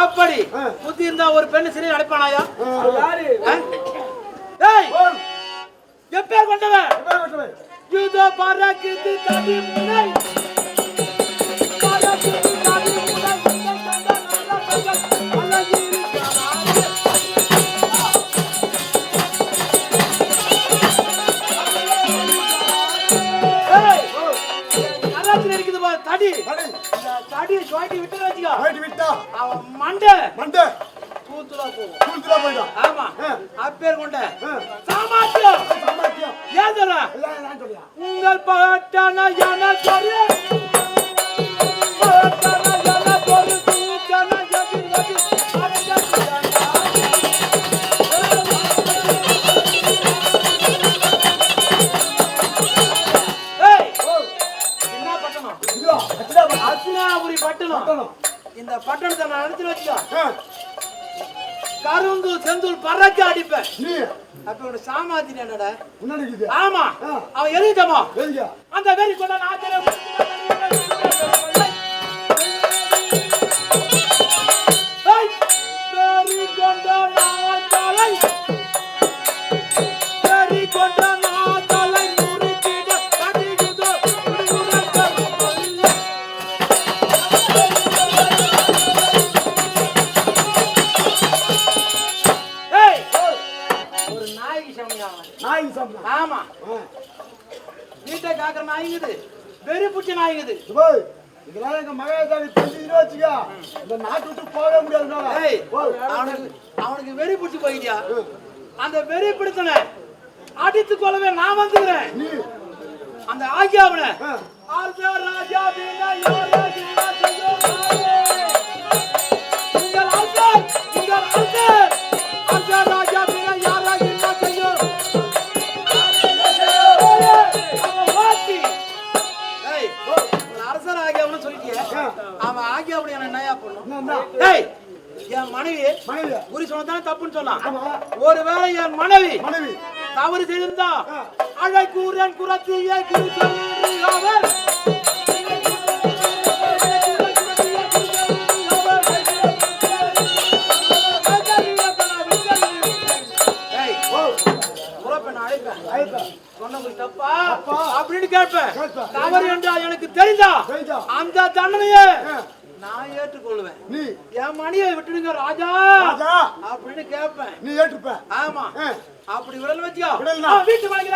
அப்படி புத்தி இருந்தா ஒரு பெண்ணு சிறையில் அடைப்பானாயா? எப்பேர் கொண்டவன் யுதோ பறக்குது தடி முனை பறக்குது தடி முனை தடி தடி சுவாட்டி விட்டு வச்சுக்கோ. விட்டா அவன் மண்டை தூத்துலா போயிடும். ஆமா அப்பேர் கொண்ட சாமர்த்தியம் ஏன் சொல்ல உங்கள் பட்டான யான சொல்ல பட்டான யான சொல்ல தூக்கான ஜதி ஜதி அஸ்தினாபுரி பட்டணம். இந்த பட்டணத்தை நான் நடத்தி வச்சுக்கோ. கருந்து செந்தூள் பறக்க அடிப்பேன். அப்ப ஒரு சாமாதி என்னடா? ஆமா அவன் எழுதிட்டமா அந்த வெறி கொண்ட நாத்திரம் வெறி கொண்ட நாத்தலை வெறி கொண்ட நாத்தலை முறித்திட கடிகுதோ ஆமா வீட்டை காக்கிற நாய்ங்குது வெறி புடிச்ச நாய்ங்குது. இதெல்லாம் எங்க மகாதாரி தெரிஞ்சு வச்சுக்கா இந்த நாட்டு விட்டு போகவே முடியாது. அவனுக்கு வெறி புடிச்சு போயிட்டியா? அந்த வெறி பிடித்தன அடித்து கொள்ளவே நான் வந்துக்கிறேன். அந்த ஆகியாவன ராஜா என் மனைவி குறி சொன்னதான் தப்புன்னு சொல்லலாம். ஒருவேளை என் மனைவி தவறு செய்திருந்தா அழை கூறன் குரத்திய குறி சொல்லுங்கள். தப்பா அப்படின்னு கேட்பேன். தவறு என்றால் எனக்கு தெரிஞ்சா அந்த தண்டனையை நான் ஏற்றுக்கொள்வேன். என் மணியை விட்டுடுங்க ராஜா அப்படின்னு கேட்பேன். நீ ஏற்றுப்ப? ஆமா. அப்படி விடல வச்சியா வீட்டு வாங்கி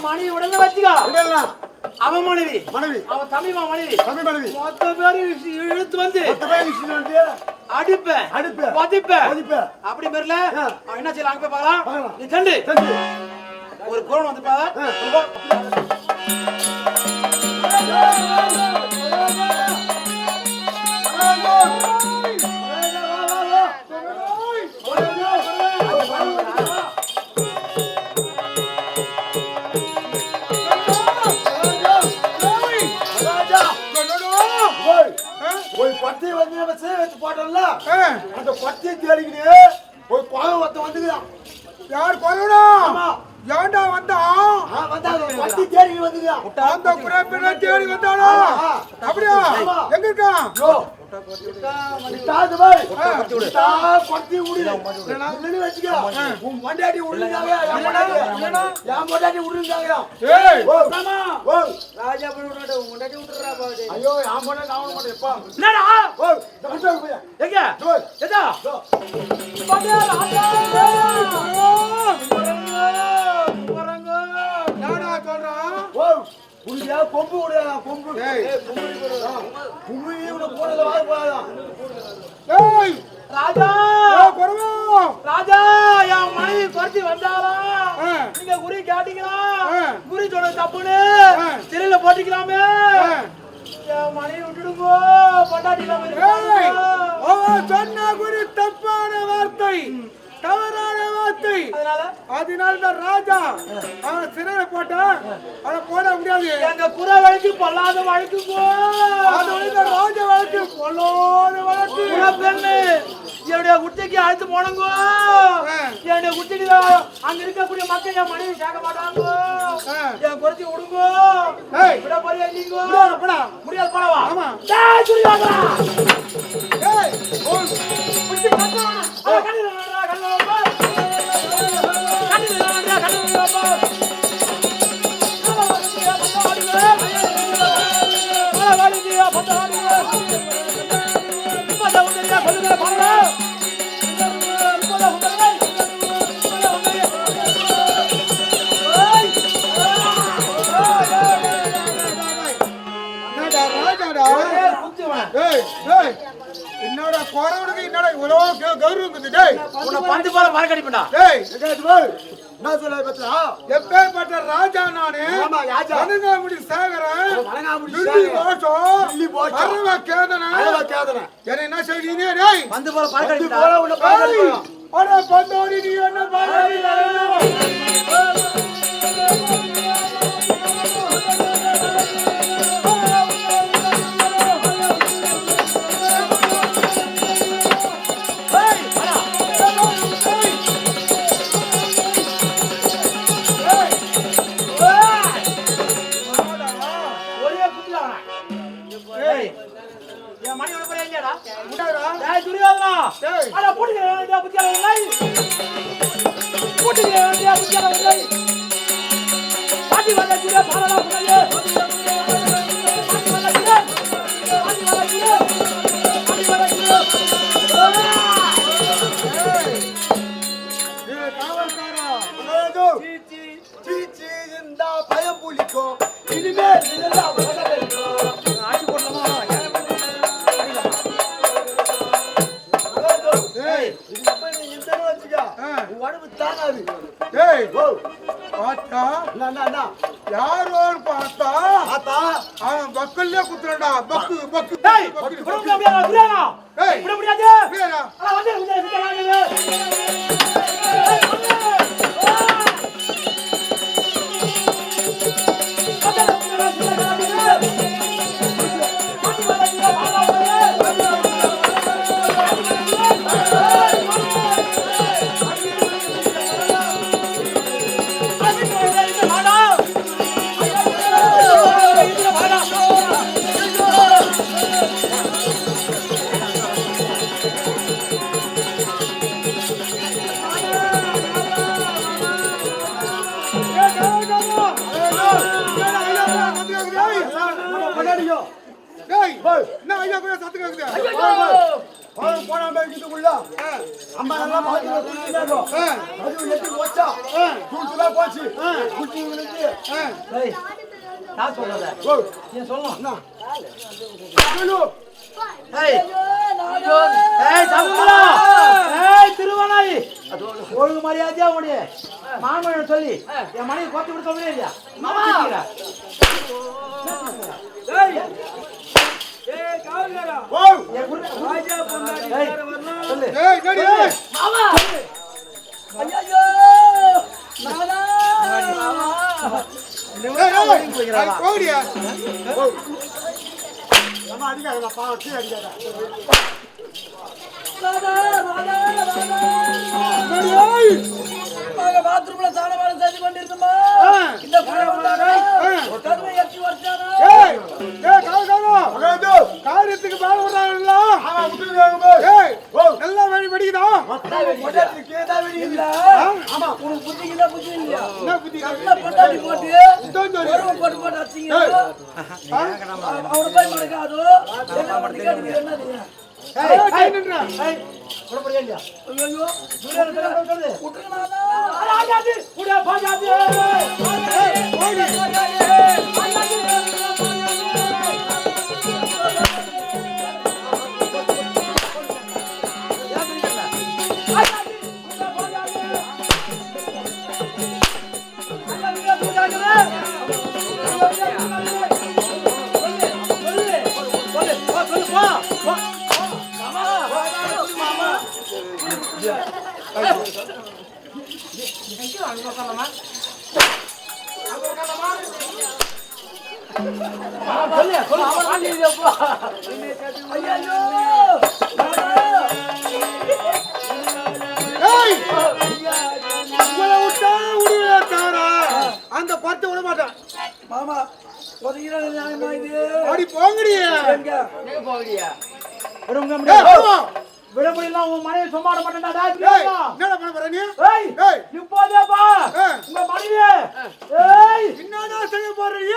மணி உடனே வச்சுக்கா. அவன் மனைவி அவன் தம்பி மனைவி மொத்த பேரு இழுத்து வந்து அடிப்பேன் அப்படி பேர்ல அவன் என்ன செய்யலாம்? அங்க போய் பார்க்கலாம். நீ சென்று ஒரு குரல் வந்து பத்தி வந்து வச்சு போட்டோம்ல அந்த பத்தியை தேடிக்கிட்டு ஒரு குழந்தை ஒருத்த வந்துக்குதான். யார் குழந்தை? ஏண்டா வந்தான்? பத்தி தேடி வந்துக்குதான். அந்த குறைப்பின தேடி வந்தானா? அப்படியா? எங்க இருக்கான்? மண்டாட்டி விடுறாங்க ராஜா மண்டாட்டி விட்டுறா. ஐயோ என் பொண்டாட்டி ஆக மாட்டேப்பா. கொம்பு கொம்பு ராஜா ராஜா என் மனைவி குறைச்சி வந்தாளா? நீங்க குறி கேட்டீங்களா? குறி சொன்ன தப்புன்னு சிறையில போட்டிக்கலாமே. என் மனைவி விட்டுடுங்கோ. பொண்டாட்டி சொன்ன குறி தப்பான வார்த்தை. தவறான வார்த்தை. அதனால இந்த ராஜா அவன் சிறையில போட்டா அவனை போட முடியாது. எங்க புற வழக்கு பொல்லாத வழக்கு ராஜ வழக்கு பொல்லாத வழக்கு. பெண்ணு என்னுடைய குட்டிக்கு அழைத்து போனங்கோ. என்னுடைய குட்டிக்கு அங்க இருக்கக்கூடிய மக்கள் என் மனைவி சேர்க்க மாட்டாங்க. என் குறைச்சி விடுங்கோ. விட போறியா நீங்கோ? முடியாது போனவா? ஆமா. என்னோட குறவனுக்கு என்னோட இவ்வளவு கௌரவம் பந்து போல மறக்கடிப்பா. என்ன சொல்ல பத்தா எப்பேற்பட்ட ராஜா நானு வணங்காமுடி சேகரன் என்ன செய்வீங்க பந்து போல மறக்கடிப்பா. பந்தோடி நீ என்ன பயம் புலிக்கும் இனிமேல் யாரோன்னு பார்த்தா அவன் பக்கல்லே குத்துறா. பக்கு பக்கு அம்மா நல்லா போச்சு. திருவண்ணாய் ஒழுங்கு மரியாதையா உடைய மாமன் சொல்லி என் மனைவி கொத்து விட சொல்லவே இல்லையா? பாத்ரூம்ல சாணவாள செஞ்சு கொண்டிருந்தோமா இந்த காரியத்துக்கு மேல விடுறாங்கல்ல நல்லா வழி படிக்குதா உனக்கு புத்திக்குதா புத்தி இல்லையா? என்ன புத்தி நல்லா பொண்டாட்டி போட்டு போட்டு போட்டு வச்சிங்க அவனை போய் மடக்காதோ என்ன பண்ணி என்னது அங்க உட்காரலாமா? அந்த பத்து விட மாட்டான் மாமா ஒதுங்கிற நியாயமா இது அடி போங்கடியே எங்க விட முடியலாம் உன் மனைவி சும்மா விட மாட்டேன்டா. என்ன பண்ண போற நீ இப்போதேப்பா உங்க மனைவி என்னடா செய்ய போறீங்க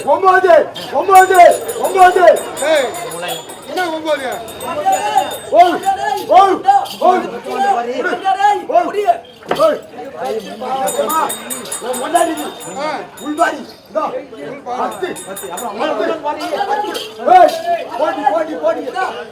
ஒன்பது ஒன்பது ஒன்பது என்ன ஒன்பது உள்பாடி போட்டி போட்டி போட்டி